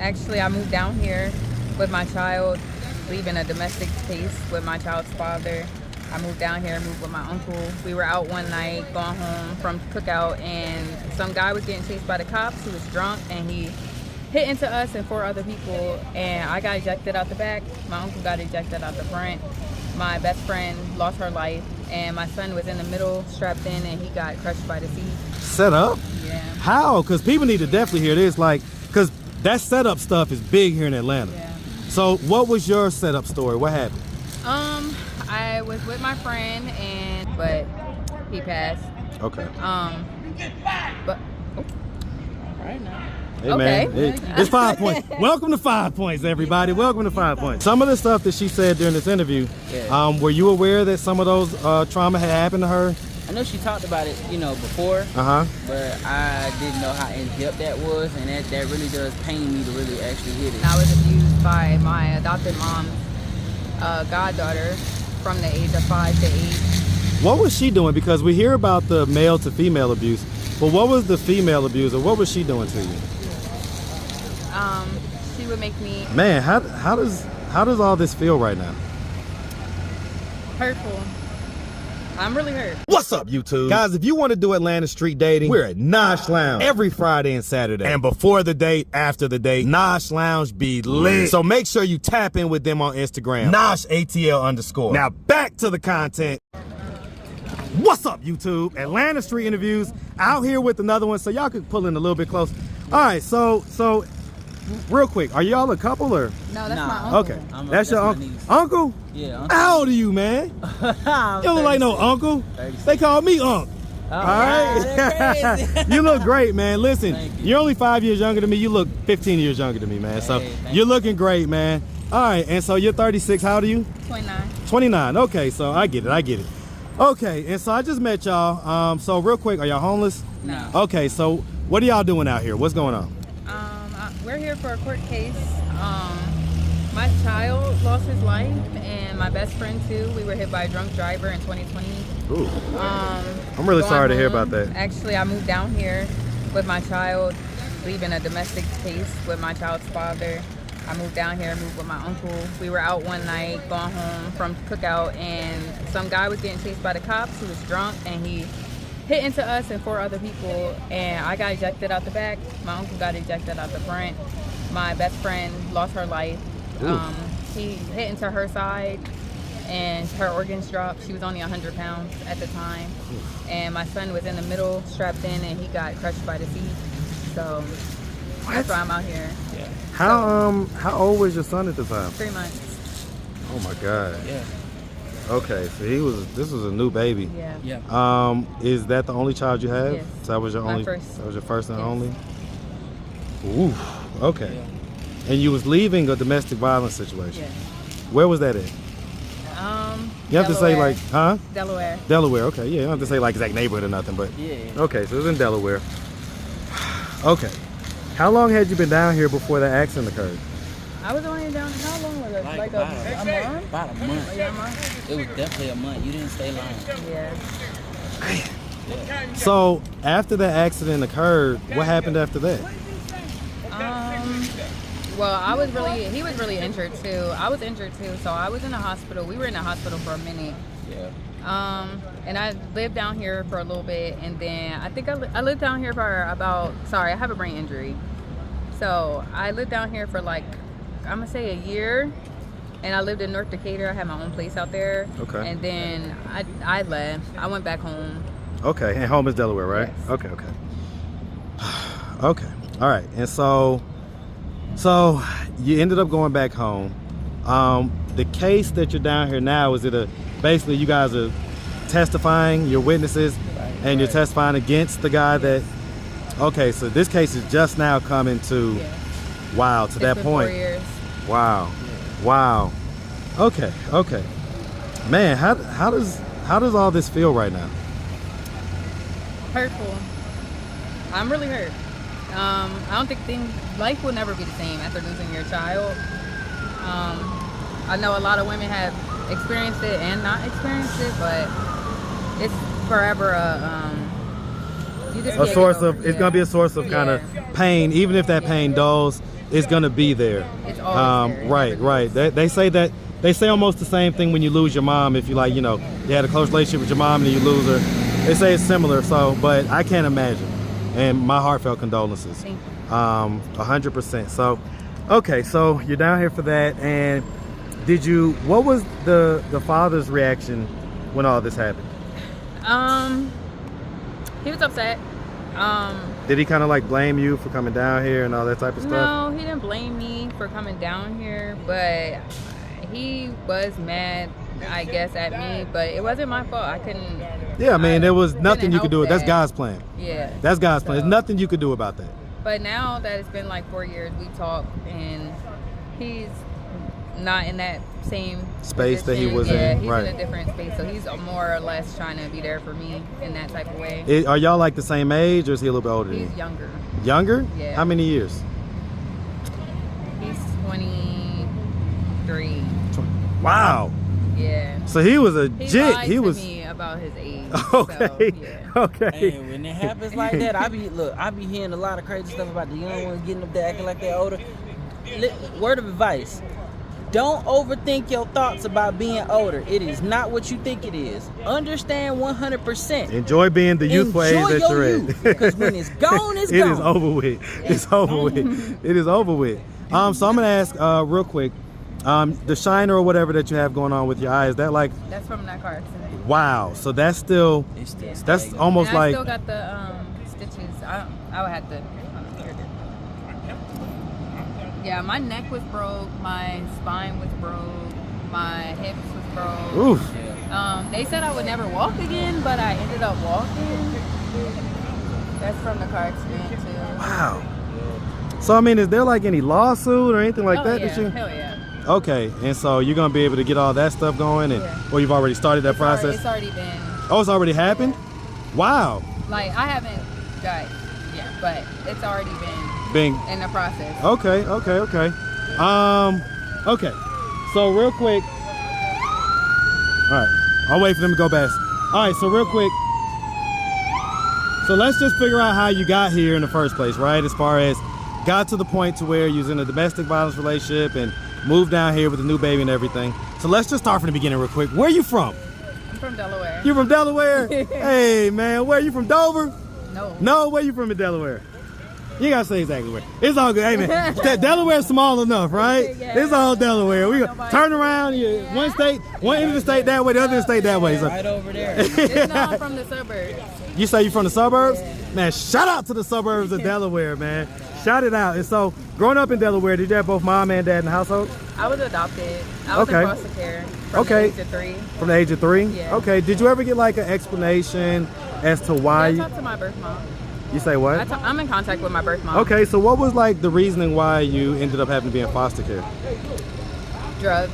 Actually, I moved down here with my child, leaving a domestic space with my child's father. I moved down here, moved with my uncle. We were out one night, going home from cookout, and some guy was getting chased by the cops. He was drunk, and he hit into us and 4 other people, and I got ejected out the back. My uncle got ejected out the front. My best friend lost her life, and my son was in the middle, strapped in, and he got crushed by the seat. Set up? Yeah. How? Because people need to definitely hear this, like, because that setup stuff is big here in Atlanta. Yeah. So what was your setup story? What happened? I was with my friend, but he passed. Okay. But oh. All right now. Hey, okay. Man, it's 5 points. Welcome to 5 points, everybody. Welcome to 5 points. Some of the stuff that she said during this interview, were you aware that some of those trauma had happened to her? I know she talked about it, before. But I didn't know how in depth that was, and that really does pain me to really actually hit it. I was abused by my adopted mom's goddaughter from the age of 5 to 8. What was she doing? Because we hear about the male to female abuse, but what was the female abuser? What was she doing to you? She would make me Man, how does all this feel right now? hurtful. I'm really hurt. What's up, YouTube? Guys, if you want to do Atlanta street dating, we're at Nosh Lounge every Friday and Saturday. And before the date, after the date, Nosh Lounge be lit. So make sure you tap in with them on Instagram. Nosh ATL_. Now back to the content. What's up, YouTube? Atlanta street interviews out here with another one. So y'all could pull in a little bit close. All right, so real quick, are y'all a couple or? No, that's my uncle. Okay, that's your uncle. Uncle? Yeah, uncle. How old are you, man? You don't look like no uncle. 36. They call me Unc. Oh, all right? You look great, man. Listen, you're only 5 years younger than me. You look 15 years younger than me, man. So you're looking great, man. All right, and so you're 36. How old are you? 29. 29. Okay, so I get it. Okay, and so I just met y'all. So real quick, are y'all homeless? No. Okay, so what are y'all doing out here? What's going on? We're here for a court case. My child lost his life, and my best friend too. We were hit by a drunk driver in 2020. Ooh. I'm really sorry to hear about that. Actually, I moved down here with my child, leaving a domestic space with my child's father. I moved down here, moved with my uncle. We were out one night, going home from cookout, and some guy was getting chased by the cops. He was drunk, and he hit into us and 4 other people, and I got ejected out the back. My uncle got ejected out the front. My best friend lost her life. He hit into her side, and her organs dropped. She was only 100 pounds at the time. And my son was in the middle, strapped in, and he got crushed by the seat. So that's why I'm out here. Yeah. How old was your son at the time? 3 months. Oh my God. Yeah. Okay, so this was a new baby. Yeah. Yeah. Is that the only child you have? Yes. So that was your My only first. That was your first and Yes. only? Ooh. Okay. Yeah. And you was leaving a domestic violence situation. Yeah. Where was that at? You have to say Delaware. like, huh? Delaware. Delaware, okay. Yeah, you don't have to say like exact neighborhood or nothing, but Yeah. okay, so it was in Delaware. Okay. How long had you been down here before that accident occurred? I was only down. How long was it? Like a month? About a month. Yeah, a month. It was definitely a month. You didn't stay long. Yeah. So after that accident occurred, what happened after that? Well, he was really injured too. I was injured too, so I was in the hospital. We were in the hospital for a minute. Yeah. And I lived down here for a little bit, and then I think I lived down here for about, I have a brain injury. So I lived down here for like, I'm gonna say a year, and I lived in North Decatur. I had my own place out there. Okay. And then I left. I went back home. Okay, and home is Delaware, right? Yes. Okay. Okay. All right. And so you ended up going back home. The case that you're down here now, is it basically you guys are testifying, you're witnesses, and you're testifying against the guy that, okay, so this case is just now coming to, wow, to that point. 4 years. Wow. Okay. Man, how does all this feel right now? Hurtful. I'm really hurt. I don't think life will never be the same after losing your child. I know a lot of women have experienced it and not experienced it, but it's forever It's gonna be a source of kind of pain, even if that pain dulls. is gonna be there. It's always there. Right, right. They say that. They say almost the same thing when you lose your mom. If you like, you know, you had a close relationship with your mom and then you lose her. They say it's similar. So, but I can't imagine. And my heartfelt condolences. Thank you. 100%. So, okay. So you're down here for that. And what was the father's reaction when all this happened? He was upset. Did he kind of like blame you for coming down here and all that type of stuff? No, he didn't blame me for coming down here, but he was mad, I guess, at me, but it wasn't my fault. I couldn't. Yeah, I mean, there was nothing you could do. That's God's plan. Yeah. That's God's plan. There's nothing you could do about that. But now that it's been like 4 years, we talk, and he's not in that same space position. that he was yeah, in. he's right. in a different space, so he's more or less trying to be there for me in that type of way. Are y'all like the same age, or is he a little bit older than you? He's younger. Younger? Yeah. How many years? He's 23. Wow. Yeah. So he was a He jit. lied He to was. me about his age. Okay. So, yeah. Okay. And when it happens like that, I be hearing a lot of crazy stuff about the young ones getting up there acting like they're older. Word of advice: don't overthink your thoughts about being older. It is not what you think it is. Understand 100%. Enjoy being the youthful age that you're in. Because when it's gone, it's It gone. is over with. It's over with. It is over with. So I'm gonna ask real quick, the shiner or whatever that you have going on with your eye, is that like? That's from that car accident. Wow. So that's still. It's still That's stagnant. almost And I like. still got the stitches. I would have to. Yeah, my neck was broke, my spine was broke, my hips was broke. Oof. They said I would never walk again, but I ended up walking. That's from the car accident too. Wow. So I mean, is there like any lawsuit or anything like that? Yeah, That you? hell yeah. Okay, and so you're gonna be able to get all that stuff going, and or you've already started that process. It's already been. Oh, it's already happened. Wow. Like I haven't got yeah, but it's already been Being. in the process. Okay. Okay. Okay. So real quick. All right. I'll wait for them to go past. All right. So real quick. So let's just figure out how you got here in the first place, right? As far as got to the point to where you was in a domestic violence relationship and moved down here with a new baby and everything. So let's just start from the beginning real quick. Where are you from? I'm from Delaware. You from Delaware? Hey man, where you from? Dover? No. No, where you from in Delaware? You gotta say exactly where. It's all good. Hey man, Delaware's small enough, right? Yeah. It's all Delaware. We gonna turn around. One state, one end of the state that way, the other state that way. So. Right over there. It's not I'm from the suburbs. You say you from the suburbs? Yeah. Man, shout out to the suburbs of Delaware, man. Shout it out. And so, growing up in Delaware, did you have both mom and dad in the household? I was adopted. I was Okay. in foster care from the age of 3. From the age of 3? Yeah. Okay. Did you ever get like an explanation as to why? I talked to my birth mom. You say what? I'm in contact with my birth mom. Okay, so what was like the reasoning why you ended up having to be in foster care? Drugs.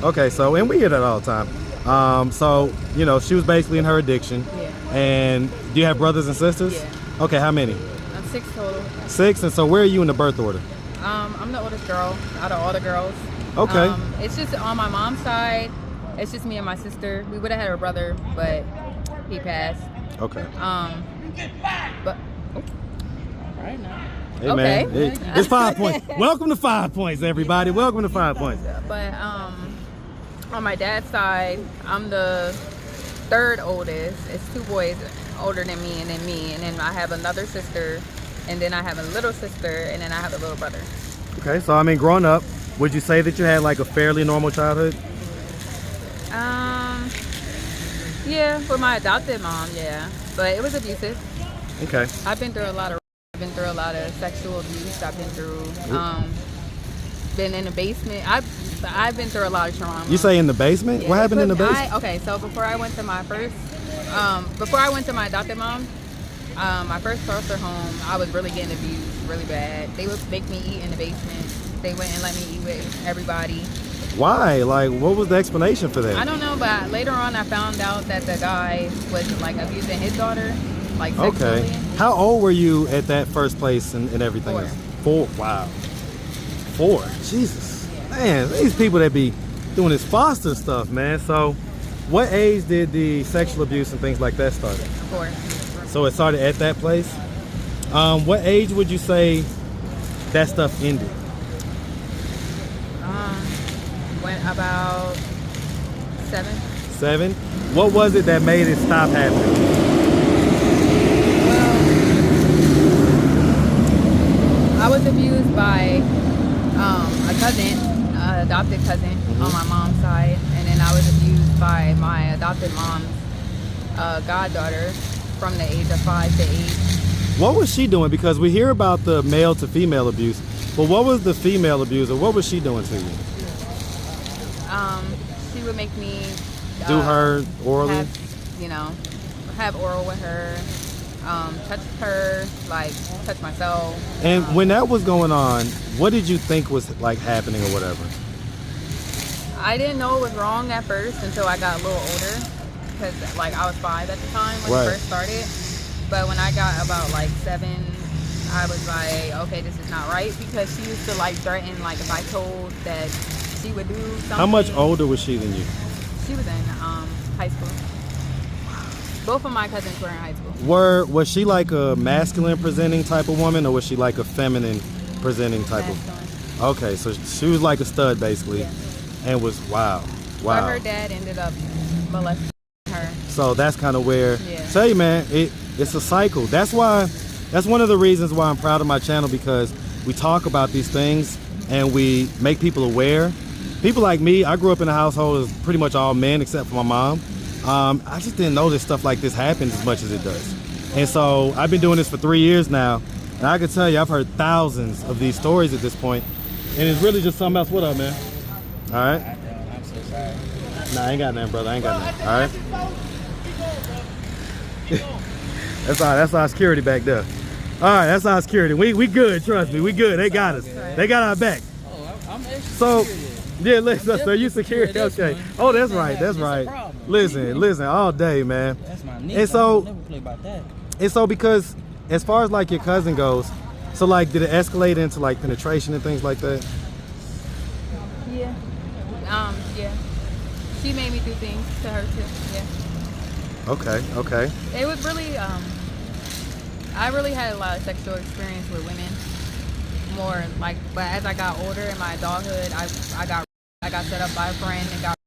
Okay, so, and we hear that all the time. So, you know, she was basically in her addiction. Yeah. And do you have brothers and sisters? Yeah. Okay, how many? I'm 6 total. 6, and so where are you in the birth order? I'm the oldest girl out of all the girls. Okay. It's just on my mom's side. It's just me and my sister. We would have had a brother, but he passed. Okay. But Right now. Hey, Okay. man, it's 5 points. Welcome to 5 points, everybody. Welcome to 5 points. But on my dad's side, I'm the 3rd oldest. It's 2 boys older than me, and then I have another sister, and then I have a little sister, and then I have a little brother. Okay, so I mean, growing up, would you say that you had like a fairly normal childhood? Yeah, for my adopted mom, yeah, but it was abusive. Okay. I've been through a lot of sexual abuse. I've been through been in the basement. I've been through a lot of trauma. You say in the basement? Yeah, What happened in the basement? Okay, so before I went to my adopted mom, my first foster home, I was really getting abused really bad. They would make me eat in the basement. They wouldn't let me eat with everybody. Why? Like, what was the explanation for that? I don't know, but later on I found out that the guy was like abusing his daughter, like sexually. Okay. How old were you at that first place and everything? 4. 4. Wow. 4. Jesus. Man, these people that be doing this foster stuff, man. So, what age did the sexual abuse and things like that start? 4. So it started at that place. What age would you say that stuff ended? Went about 7. 7? What was it that made it stop happening? Well, I was abused by a cousin, an adopted cousin on my mom's side, and then I was abused by my adopted mom's goddaughter from the age of 5 to 8. What was she doing? Because we hear about the male to female abuse, but what was the female abuser? What was she doing to you? She would make me Do her orally? have oral with her, touch her, like touch myself. And when that was going on, what did you think was like happening or whatever? I didn't know it was wrong at first until I got a little older, because like I was 5 at the time when it first started. But when I got about like 7, I was like, okay, this is not right, because she used to like threaten, like if I told that she would do something. How much older was she than you? She was in high school. Both of my cousins were in high school. Was she like a masculine presenting type of woman, or was she like a feminine presenting type of? Okay, so she was like a stud basically, and was wow. But her dad ended up molesting her. So that's kind of where. Tell you, man, it's a cycle. That's one of the reasons why I'm proud of my channel, because we talk about these things and we make people aware. People like me, I grew up in a household of pretty much all men except for my mom. I just didn't know that stuff like this happens as much as it does. And so I've been doing this for 3 years now, and I can tell you I've heard thousands of these stories at this point, and it's really just something else. What up, man? All right? I'm so sorry. Nah, I ain't got nothing, brother. I ain't got nothing. All right? That's our security back there. All right, that's our security. We good, trust me. We good. They got us. They got our back. Oh, I'm extra So, security. yeah, listen, so you security, okay. Oh, that's right, that's right. Listen, all day, man. That's my niece. And so, never play about that. and so because as far as like your cousin goes, so like did it escalate into like penetration and things like that? Yeah. Yeah. She made me do things to her too. Yeah. Okay. It was really I really had a lot of sexual experience with women. More like, but as I got older in my adulthood, I got set up by a friend and got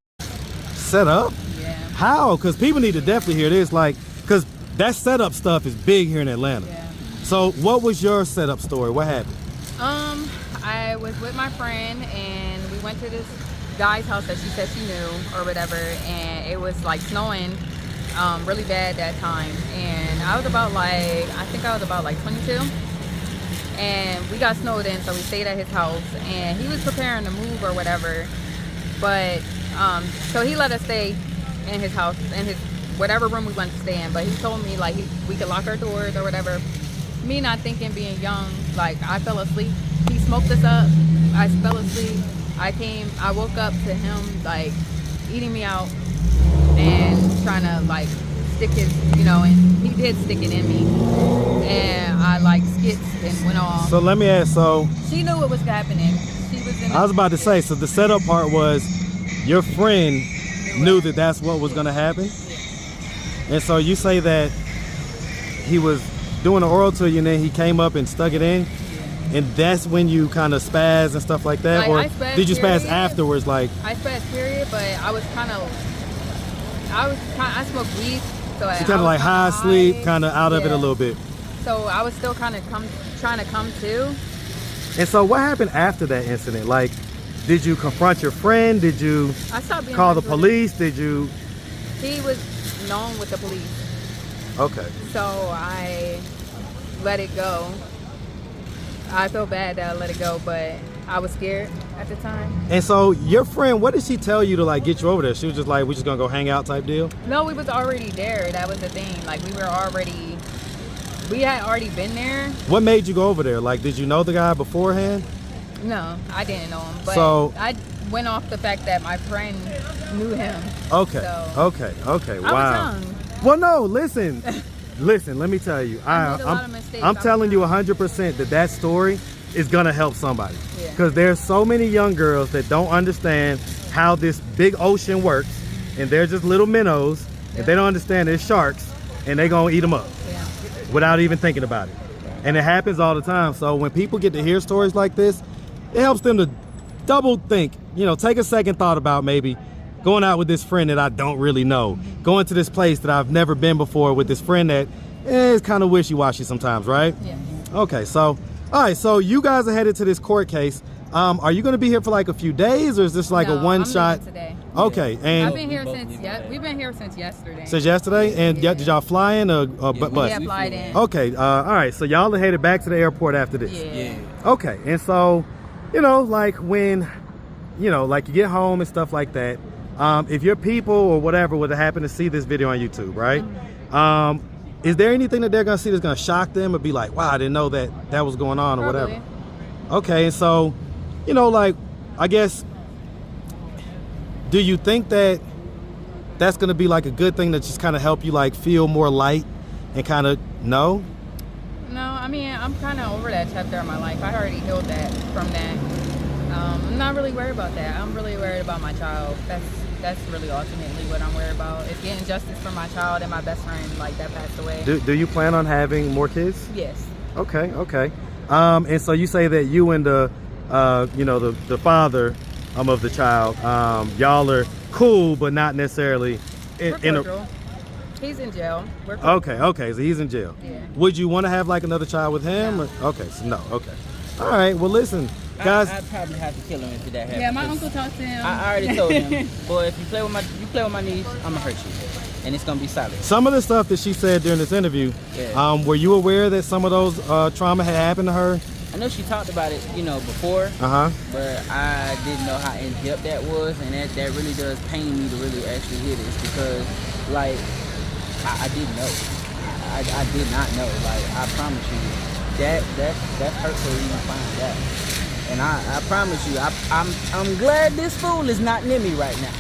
Set up? Yeah. How? Because people need to definitely hear this, like, because that setup stuff is big here in Atlanta. Yeah. So what was your setup story? What happened? I was with my friend and we went to this guy's house that she said she knew or whatever, and it was like snowing really bad that time, and I was about like 22, and we got snowed in, so we stayed at his house, and he was preparing to move or whatever, but so he let us stay in his house, in his whatever room we wanted to stay in, but he told me like we could lock our doors or whatever. Me not thinking, being young, like I fell asleep. He smoked us up. I fell asleep. I woke up to him like eating me out and trying to like stick his, and he did stick it in me. And I like skipped and went off. So let me ask, so she knew what was happening. She was in I was about to say, so the setup part was your friend knew that that's what was going to happen? And so you say that he was doing the oral to you and then he came up and stuck it in? And that's when you kind of spaz and stuff like that? Like, or did you spaz afterwards? Like, I spaz period, but I smoked weed. So you kind of like high sleep, kind of out of it a little bit. So I was still kind of trying to come to. And so what happened after that incident? Like, did you confront your friend? Did you call the police? Did you? He was known with the police. Okay. So I let it go. I feel bad that I let it go, but I was scared at the time. And so your friend, what did she tell you to like get you over there? She was just like, we're just gonna go hang out type deal? No, we was already there. That was the thing. Like we had already been there. What made you go over there? Like, did you know the guy beforehand? No, I didn't know him. But so I went off the fact that my friend knew him. Okay. So Okay. Wow. I was young. Well, no, listen. Listen, let me tell you. I'm telling you 100% that story is gonna help somebody. Because there's so many young girls that don't understand how this big ocean works, and they're just little minnows, and they don't understand there's sharks, and they gonna eat them up without even thinking about it. And it happens all the time. So when people get to hear stories like this, it helps them to double think, you know, take a second thought about maybe going out with this friend that I don't really know, going to this place that I've never been before with this friend that is kind of wishy-washy sometimes, right? Yeah. Okay, so, all right, so you guys are headed to this court case. Are you going to be here for like a few days, or is this like No, a one-shot? I'm leaving today. Okay, and I've been here we've been here since yesterday. since yesterday, and did y'all fly in or bus? Yeah, flight in. Okay, all right, so y'all are headed back to the airport after this. Yeah. Okay, and so, you know, like when, you know, like you get home and stuff like that, if your people or whatever would happen to see this video on YouTube, right? Is there anything that they're gonna see that's gonna shock them or be like, wow, I didn't know that was going on or Probably. whatever? Okay, and so, you know, like, I guess, do you think that that's gonna be like a good thing to just kind of help you like feel more light and kind of know? No, I mean, I'm kind of over that chapter of my life. I already healed that from that. I'm not really worried about that. I'm really worried about my child. That's really ultimately what I'm worried about. Is getting justice for my child and my best friend, like, that passed away. Do you plan on having more kids? Yes. Okay, okay. And so you say that you and the, you know, the father of the child, y'all are cool, but not necessarily We're in a. cordial. He's in jail. We're cordial. Okay, so he's in jail. Yeah. Would you want to have like another child with him? No. Or- okay, so no. Okay. All right. Well, listen, guys. I'd probably have to kill him if that happened. Yeah, my 'cause uncle talked to him. I already told him, boy, if you play with my niece, I'm gonna hurt you, and it's gonna be solid. Some of the stuff that she said during this interview, Yeah. were you aware that some of those trauma had happened to her? I know she talked about it, you know, before, Uh huh. but I didn't know how in depth that was, and that really does pain me to really actually hear this because, like, I didn't know. I did not know. Like, I promise you, that's hurtful to even find out. And I promise you, I'm glad this fool is not near me right now.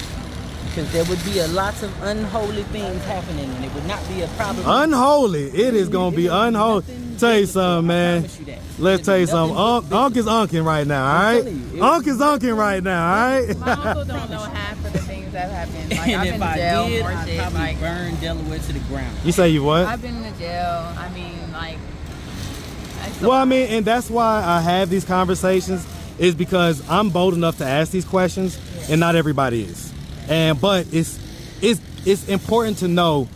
Because there would be a lots of unholy things happening and it would not be a problem. Unholy. It is gonna be unholy. Tell you something, man. Let's tell you something. Unc is unking right now, all right? Unc is unking right now, all right? My uncle don't know half of the things that happened. Like, And I've if been I to jail, did, more I'd shit. probably Like, burn Delaware to the ground. You say you what? I've been to jail. I mean, like, Well, I mean, and that's why I have these conversations, is because I'm bold enough to ask these questions, and not everybody is. But it's important to know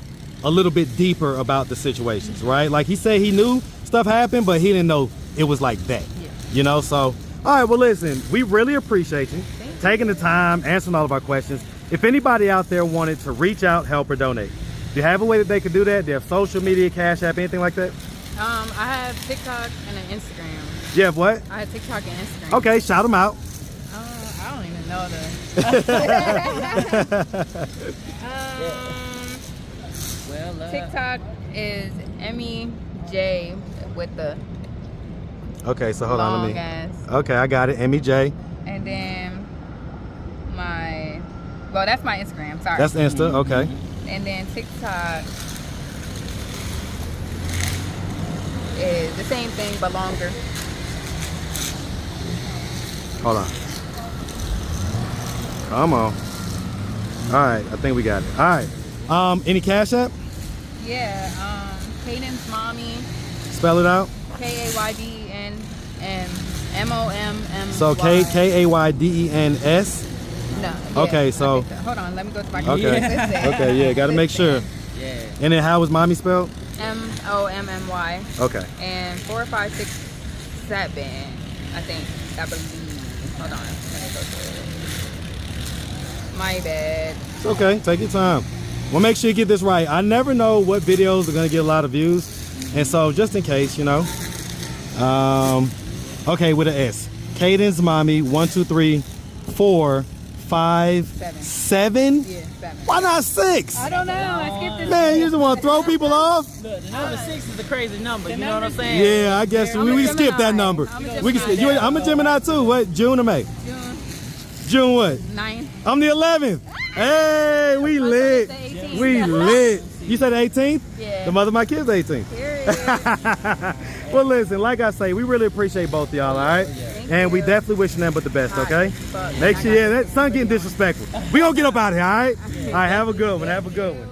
a little bit deeper about the situations, right? Like he said, he knew stuff happened, but he didn't know it was like that. Yeah. You know, so all right. Well, listen, we really appreciate you taking the time, answering all of our questions. If anybody out there wanted to reach out, help, or donate, do you have a way that they could do that? Do you have social media, Cash App, anything like that? I have TikTok and an Instagram. You have what? I have TikTok and Instagram. Okay, shout them out. I don't even know Well, TikTok is MEJ with the Okay, so hold on, long let me. ass. Okay, I got it. MEJ. And then that's my Instagram. Sorry. That's Insta. Okay. And then TikTok is the same thing but longer. Hold on. Come on. All right, I think we got it. All right. Any Cash App? Yeah. Kaden's mommy. Spell it out. KAYDEN and MOMM. So KAYDENS. No. Yeah, Okay, so- I think hold on, let me go to my Okay. computer. Okay, yeah, got to make sure. yeah. And then how was mommy spelled? MOMMY. Okay. And 4567, I think. I believe. Hold on. Let me go to it. My bad. It's okay. Take your time. We'll make sure you get this right. I never know what videos are going to get a lot of views. And so just in case, you know. Okay, with an S. Caden's mommy, 1, 2, 3, 4, 5, 7. Yeah, 7. Why not 6? I don't know. I skipped this. Man, you just want to throw people off? Look, the number 6 is a crazy number. You know what I'm number saying? Yeah, I guess I'm we a skip that Gemini. number. I'm a We can skip. Gemini. I'm a Gemini too. What? June or May? June June what? 9th. I'm the 11th. Hey, we lit. the 18th. We lit. You said the 18th? Yeah. The mother of my kids 18th. Period. Well, listen, like I say, we really appreciate both of y'all, all right? And we definitely wishing them but the best, okay? Fuck. Make sure, yeah, that son getting disrespectful. We gonna get up out of here, all right? All right, have a good one. Have a good one.